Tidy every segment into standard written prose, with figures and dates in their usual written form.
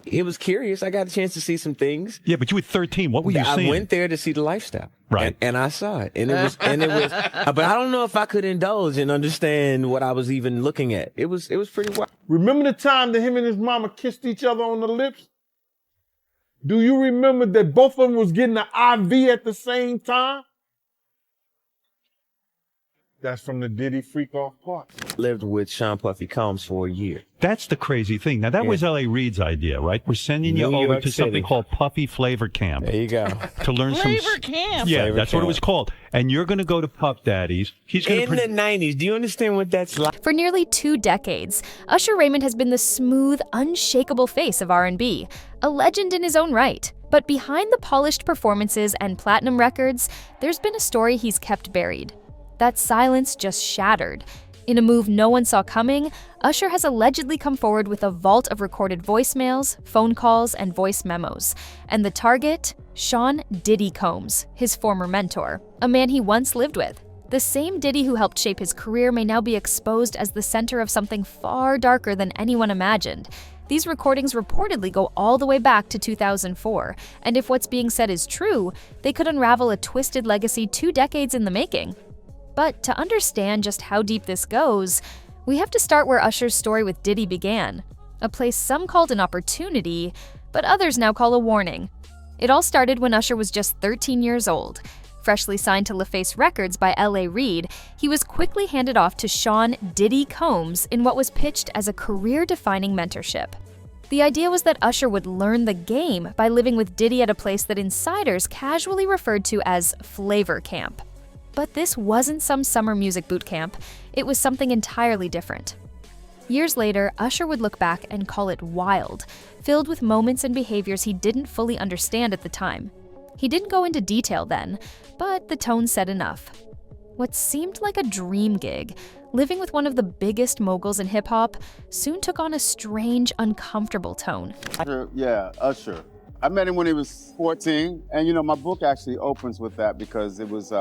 It was curious. I got a chance to see some things. Yeah, but you were 13. What were you seeing? I went there to see the lifestyle. Right. And I saw it. And it was, but I don't know if I could indulge and understand what I was even looking at. It was pretty wild. Remember the time that him and his mama kissed each other on the lips? Do you remember that both of them was getting an IV at the same time? That's from the Diddy Freak Off part. Lived with Sean Puffy Combs for a year. That's the crazy thing. Now, that was L.A. Reid's idea, right? We're sending you New over York to something City. called Puffy Flavor Camp. There you go. To learn Flavor Camp. Yeah, Flavor that's what it Camp. was called. And you're going to go to Puff Daddy's. He's going In the 90s, do you understand what that's like? For nearly 2 decades, Usher Raymond has been the smooth, unshakable face of R&B, a legend in his own right. But behind the polished performances and platinum records, there's been a story he's kept buried. That silence just shattered. In a move no one saw coming, Usher has allegedly come forward with a vault of recorded voicemails, phone calls, and voice memos. And the target? Sean Diddy Combs, his former mentor, a man he once lived with. The same Diddy who helped shape his career may now be exposed as the center of something far darker than anyone imagined. These recordings reportedly go all the way back to 2004, and if what's being said is true, they could unravel a twisted legacy 2 decades in the making. But to understand just how deep this goes, we have to start where Usher's story with Diddy began, a place some called an opportunity, but others now call a warning. It all started when Usher was just 13 years old. Freshly signed to LaFace Records by L.A. Reid, he was quickly handed off to Sean Diddy Combs in what was pitched as a career-defining mentorship. The idea was that Usher would learn the game by living with Diddy at a place that insiders casually referred to as Flavor Camp. But this wasn't some summer music boot camp, it was something entirely different. Years later, Usher would look back and call it wild, filled with moments and behaviors he didn't fully understand at the time. He didn't go into detail then, but the tone said enough. What seemed like a dream gig, living with one of the biggest moguls in hip-hop, soon took on a strange, uncomfortable tone. Yeah, Usher. I met him when he was 14, and my book actually opens with that because it was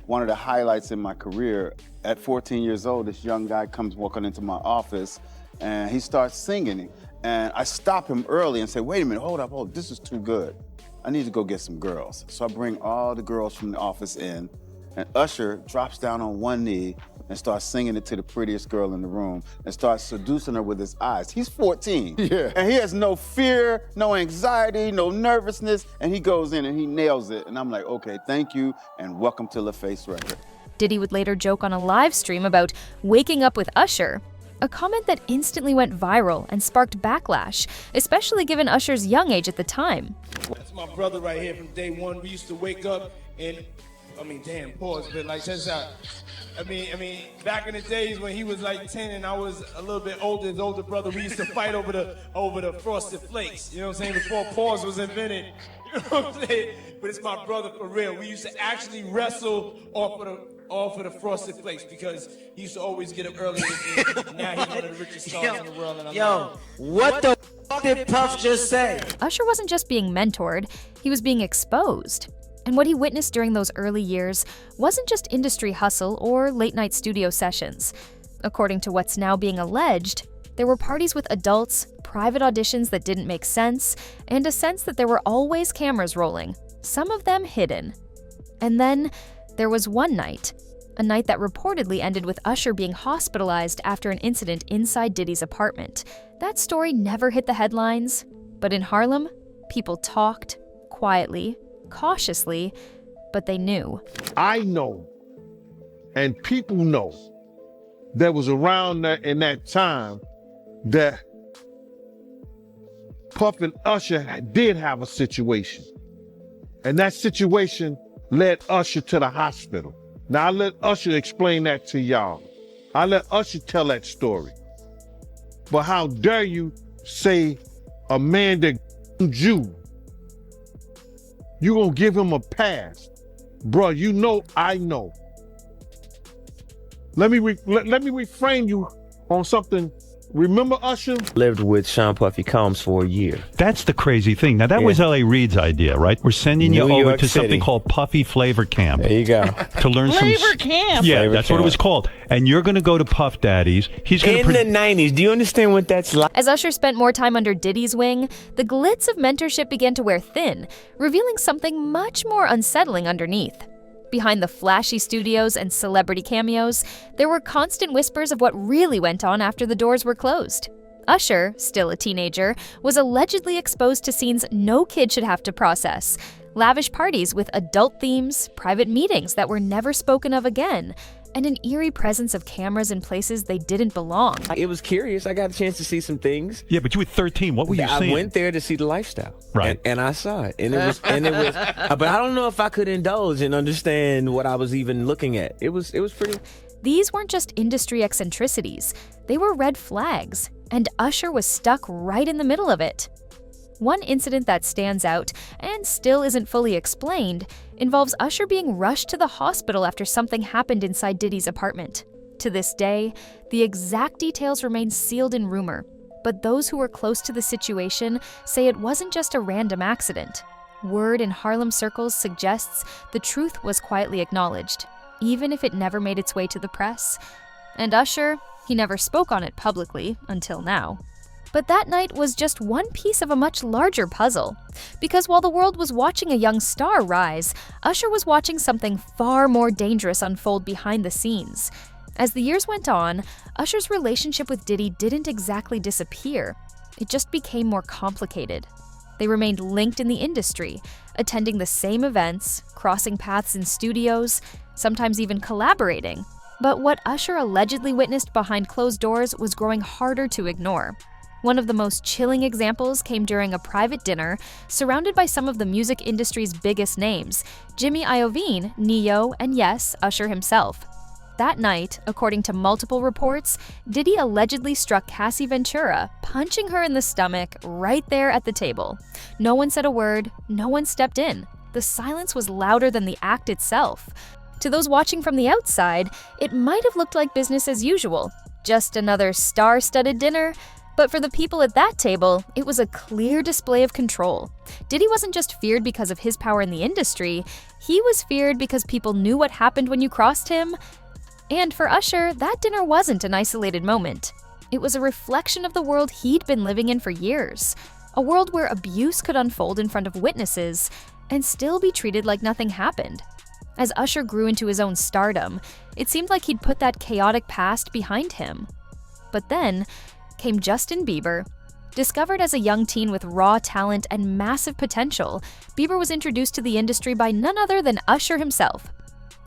one of the highlights in my career. At 14 years old, this young guy comes walking into my office and he starts singing. And I stop him early and say, wait a minute, hold up, this is too good. I need to go get some girls. So I bring all the girls from the office in, and Usher drops down on one knee and starts singing it to the prettiest girl in the room and starts seducing her with his eyes. He's 14. Yeah. And he has no fear, no anxiety, no nervousness, and he goes in and he nails it. And I'm like, okay, thank you, and welcome to LaFace Record. Diddy would later joke on a live stream about waking up with Usher, a comment that instantly went viral and sparked backlash, especially given Usher's young age at the time. That's my brother right here from day one. We used to wake up and, pause, but like that's how, back in the days when he was like 10 and I was a little bit older, his older brother, we used to fight over the Frosted Flakes, you know what I'm saying, before pause was invented, you know what I'm saying? But it's my brother for real. We used to actually wrestle off of the Frosted Flakes because he used to always get up early and now he's one of the richest stars in the world. And What the f did Puff just say? Usher wasn't just being mentored, he was being exposed. And what he witnessed during those early years wasn't just industry hustle or late-night studio sessions. According to what's now being alleged, there were parties with adults, private auditions that didn't make sense, and a sense that there were always cameras rolling, some of them hidden. And then there was one night, a night that reportedly ended with Usher being hospitalized after an incident inside Diddy's apartment. That story never hit the headlines, but in Harlem, people talked, quietly, cautiously, but they knew. I know, and people know, that was around in that time that Puff and Usher did have a situation. And that situation led Usher to the hospital. Now, I let Usher explain that to y'all. I let Usher tell that story. But how dare you say a man that you gonna give him a pass? Bruh, you know I know. Let me reframe you on something Remember Usher? Lived with Sean Puffy Combs for a year. That's the crazy thing. Now, that was L.A. Reid's idea, right? We're sending you New over York to City. something called Puffy Flavor Camp. There you go. To learn Flavor Camp. Yeah, Flavor that's what it Camp. was called. And you're going to go to Puff Daddy's. He's going In the 90s, do you understand what that's like? As Usher spent more time under Diddy's wing, the glitz of mentorship began to wear thin, revealing something much more unsettling underneath. Behind the flashy studios and celebrity cameos, there were constant whispers of what really went on after the doors were closed. Usher, still a teenager, was allegedly exposed to scenes no kid should have to process. Lavish parties with adult themes, private meetings that were never spoken of again, and an eerie presence of cameras in places they didn't belong. It was curious. I got a chance to see some things. Yeah, but you were 13. What were you I seeing? went there to see the lifestyle, Right. And I saw it, and it was, but I don't know if I could indulge and understand what I was even looking at. It was pretty. These weren't just industry eccentricities, they were red flags, and Usher was stuck right in the middle of it. One incident that stands out, and still isn't fully explained, involves Usher being rushed to the hospital after something happened inside Diddy's apartment. To this day, the exact details remain sealed in rumor, but those who were close to the situation say it wasn't just a random accident. Word in Harlem circles suggests the truth was quietly acknowledged, even if it never made its way to the press. And Usher, he never spoke on it publicly until now. But that night was just one piece of a much larger puzzle. Because while the world was watching a young star rise, Usher was watching something far more dangerous unfold behind the scenes. As the years went on, Usher's relationship with Diddy didn't exactly disappear. It just became more complicated. They remained linked in the industry, attending the same events, crossing paths in studios, sometimes even collaborating. But what Usher allegedly witnessed behind closed doors was growing harder to ignore. One of the most chilling examples came during a private dinner surrounded by some of the music industry's biggest names, Jimmy Iovine, Neo, and yes, Usher himself. That night, according to multiple reports, Diddy allegedly struck Cassie Ventura, punching her in the stomach right there at the table. No one said a word, no one stepped in. The silence was louder than the act itself. To those watching from the outside, it might have looked like business as usual, just another star-studded dinner. But for the people at that table, it was a clear display of control. Diddy wasn't just feared because of his power in the industry, he was feared because people knew what happened when you crossed him. And for Usher, that dinner wasn't an isolated moment. It was a reflection of the world he'd been living in for years. A world where abuse could unfold in front of witnesses and still be treated like nothing happened. As Usher grew into his own stardom, it seemed like he'd put that chaotic past behind him. But then came Justin Bieber. Discovered as a young teen with raw talent and massive potential, Bieber was introduced to the industry by none other than Usher himself.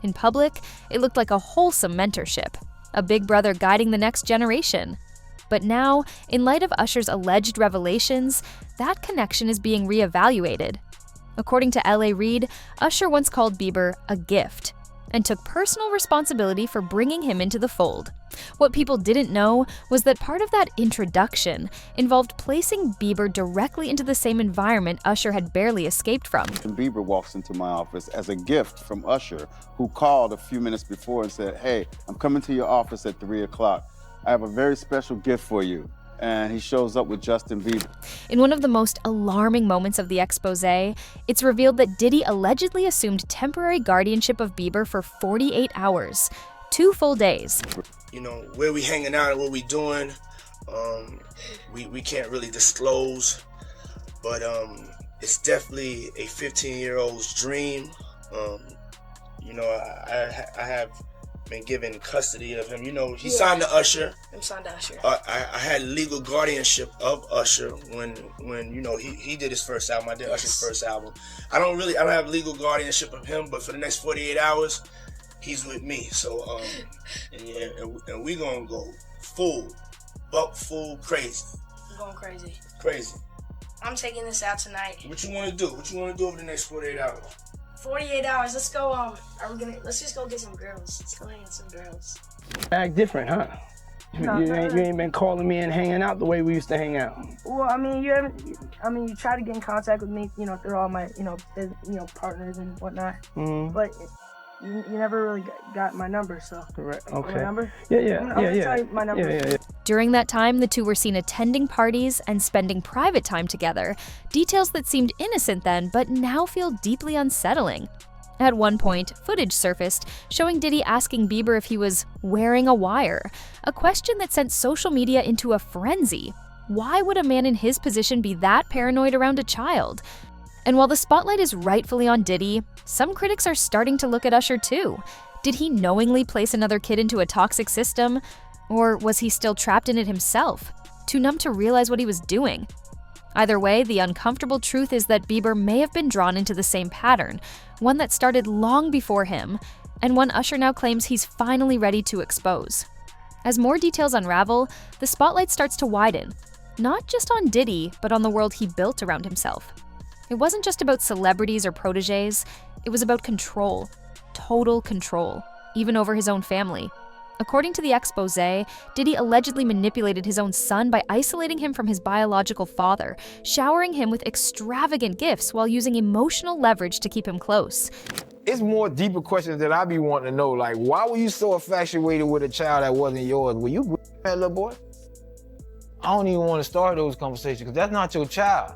In public, it looked like a wholesome mentorship, a big brother guiding the next generation. But now, in light of Usher's alleged revelations, that connection is being reevaluated. According to L.A. Reid, Usher once called Bieber a gift and took personal responsibility for bringing him into the fold. What people didn't know was that part of that introduction involved placing Bieber directly into the same environment Usher had barely escaped from. And Bieber walks into my office as a gift from Usher, who called a few minutes before and said, "Hey, I'm coming to your office at 3 o'clock. I have a very special gift for you." And he shows up with Justin Bieber. In one of the most alarming moments of the expose, it's revealed that Diddy allegedly assumed temporary guardianship of Bieber for 48 hours, 2 full days. You know, where we hanging out and what we doing, we can't really disclose, but it's definitely a 15-year-old's dream. You know, I have been given custody of him. You know, he signed to Usher. I'm signed to Usher. I had legal guardianship of Usher when you know he did his first album. I did Usher's first album. I don't have legal guardianship of him, but for the next 48 hours, he's with me. So and we gonna go full crazy. I'm going crazy. Crazy. I'm taking this out tonight. What you wanna do? What you wanna do over the next 48 hours? 48 hours. Let's go. Let's just go get some girls. Let's go hang with some girls. Act different, huh? You ain't been calling me and hanging out the way we used to hang out. Well, I mean, you try to get in contact with me, you know, through all my, partners and whatnot. Mm-hmm. But You never really got my number, so. Correct. My Okay. number? Yeah. Tell you my number. Yeah. During that time, the two were seen attending parties and spending private time together, details that seemed innocent then but now feel deeply unsettling. At one point, footage surfaced showing Diddy asking Bieber if he was wearing a wire, a question that sent social media into a frenzy. Why would a man in his position be that paranoid around a child? And while the spotlight is rightfully on Diddy, some critics are starting to look at Usher too. Did he knowingly place another kid into a toxic system? Or was he still trapped in it himself, too numb to realize what he was doing? Either way, the uncomfortable truth is that Bieber may have been drawn into the same pattern, one that started long before him, and one Usher now claims he's finally ready to expose. As more details unravel, the spotlight starts to widen, not just on Diddy, but on the world he built around himself. It wasn't just about celebrities or protégés, it was about control, total control, even over his own family. According to the expose, Diddy allegedly manipulated his own son by isolating him from his biological father, showering him with extravagant gifts while using emotional leverage to keep him close. It's more deeper questions that I be wanting to know, like, why were you so infatuated with a child that wasn't yours? Were you that little boy? I don't even want to start those conversations because that's not your child.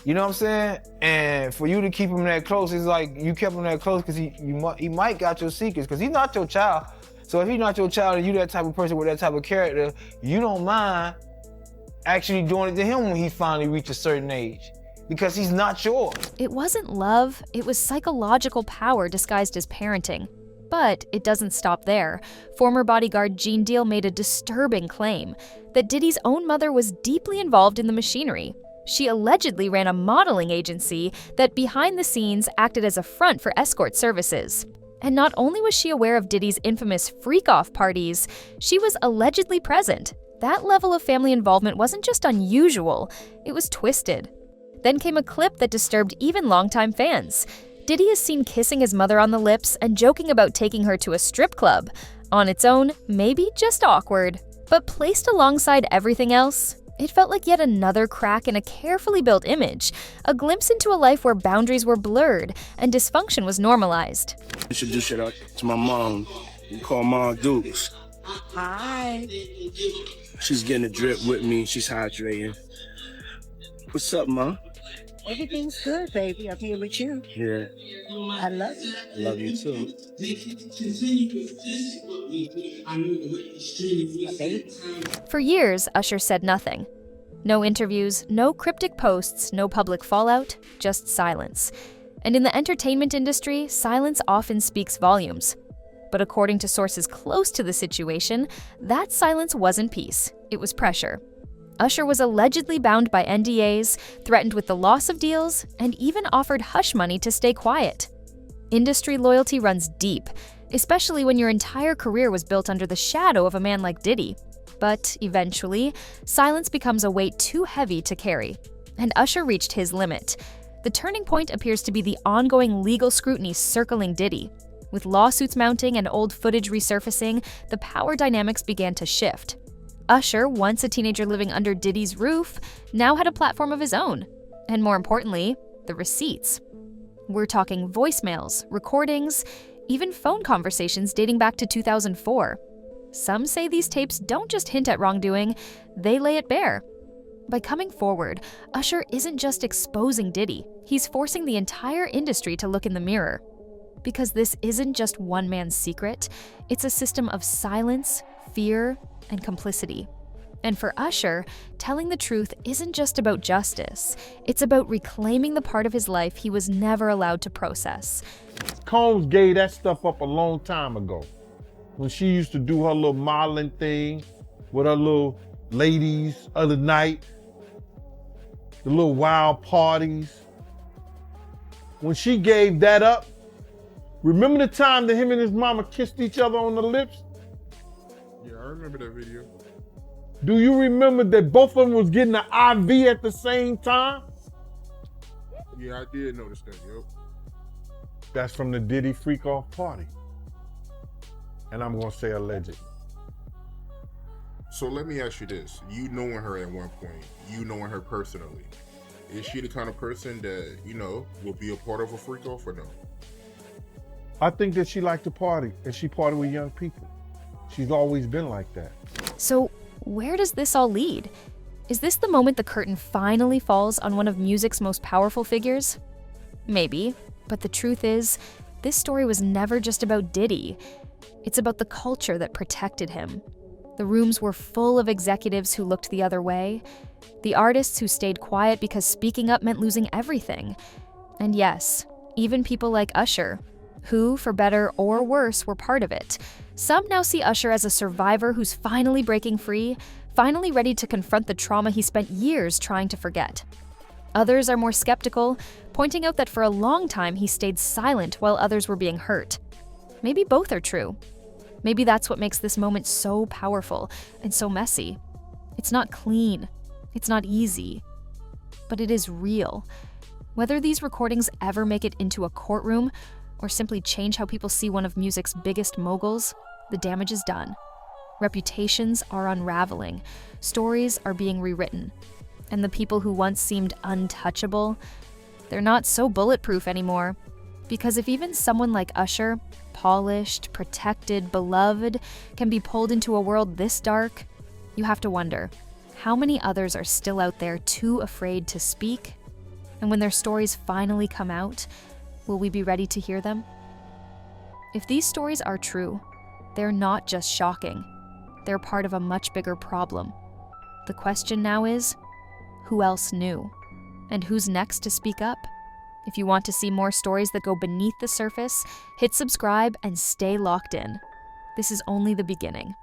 You know what I'm saying? And for you to keep him that close, it's like you kept him that close because he might got your secrets because he's not your child. So if he's not your child and you that type of person with that type of character, you don't mind actually doing it to him when he finally reaches a certain age because he's not yours. It wasn't love, it was psychological power disguised as parenting. But it doesn't stop there. Former bodyguard Gene Deal made a disturbing claim that Diddy's own mother was deeply involved in the machinery. She allegedly ran a modeling agency that behind the scenes acted as a front for escort services. And not only was she aware of Diddy's infamous freak-off parties, she was allegedly present. That level of family involvement wasn't just unusual, it was twisted. Then came a clip that disturbed even longtime fans. Diddy is seen kissing his mother on the lips and joking about taking her to a strip club. On its own, maybe just awkward. But placed alongside everything else, it felt like yet another crack in a carefully built image, a glimpse into a life where boundaries were blurred and dysfunction was normalized. Introduce you to my mom. We call Mom Dukes. Hi. She's getting a drip with me. She's hydrating. What's up, Mom? Everything's good, baby. I'm here with you. Yeah. I love you. I love you too. For years, Usher said nothing. No interviews, no cryptic posts, no public fallout, just silence. And in the entertainment industry, silence often speaks volumes. But according to sources close to the situation, that silence wasn't peace, it was pressure. Usher was allegedly bound by NDAs, threatened with the loss of deals, and even offered hush money to stay quiet. Industry loyalty runs deep, especially when your entire career was built under the shadow of a man like Diddy. But eventually, silence becomes a weight too heavy to carry, and Usher reached his limit. The turning point appears to be the ongoing legal scrutiny circling Diddy. With lawsuits mounting and old footage resurfacing, the power dynamics began to shift. Usher, once a teenager living under Diddy's roof, now had a platform of his own. And more importantly, the receipts. We're talking voicemails, recordings, even phone conversations dating back to 2004. Some say these tapes don't just hint at wrongdoing, they lay it bare. By coming forward, Usher isn't just exposing Diddy, he's forcing the entire industry to look in the mirror. Because this isn't just one man's secret, it's a system of silence, fear, and complicity. And for Usher, telling the truth isn't just about justice, it's about reclaiming the part of his life he was never allowed to process. Combs gave that stuff up a long time ago. When she used to do her little modeling thing with her little ladies other night, the little wild parties. When she gave that up, remember the time that him and his mama kissed each other on the lips? Yeah, I remember that video. Do you remember that both of them was getting an IV at the same time? Yeah, I did notice that, yep. That's from the Diddy freak off party. And I'm gonna say alleged. So let me ask you this. You knowing her at one point, you knowing her personally, is she the kind of person that, you know, will be a part of a freak off or no? I think that she liked to party, and she partied with young people. She's always been like that. So, where does this all lead? Is this the moment the curtain finally falls on one of music's most powerful figures? Maybe, but the truth is, this story was never just about Diddy. It's about the culture that protected him. The rooms were full of executives who looked the other way, the artists who stayed quiet because speaking up meant losing everything. And yes, even people like Usher, who, for better or worse, were part of it. Some now see Usher as a survivor who's finally breaking free, finally ready to confront the trauma he spent years trying to forget. Others are more skeptical, pointing out that for a long time he stayed silent while others were being hurt. Maybe both are true. Maybe that's what makes this moment so powerful and so messy. It's not clean. It's not easy. But it is real. Whether these recordings ever make it into a courtroom or simply change how people see one of music's biggest moguls, the damage is done. Reputations are unraveling. Stories are being rewritten. And the people who once seemed untouchable, they're not so bulletproof anymore. Because if even someone like Usher, polished, protected, beloved, can be pulled into a world this dark, you have to wonder, how many others are still out there too afraid to speak? And when their stories finally come out, will we be ready to hear them? If these stories are true, they're not just shocking. They're part of a much bigger problem. The question now is, who else knew? And who's next to speak up? If you want to see more stories that go beneath the surface, hit subscribe and stay locked in. This is only the beginning.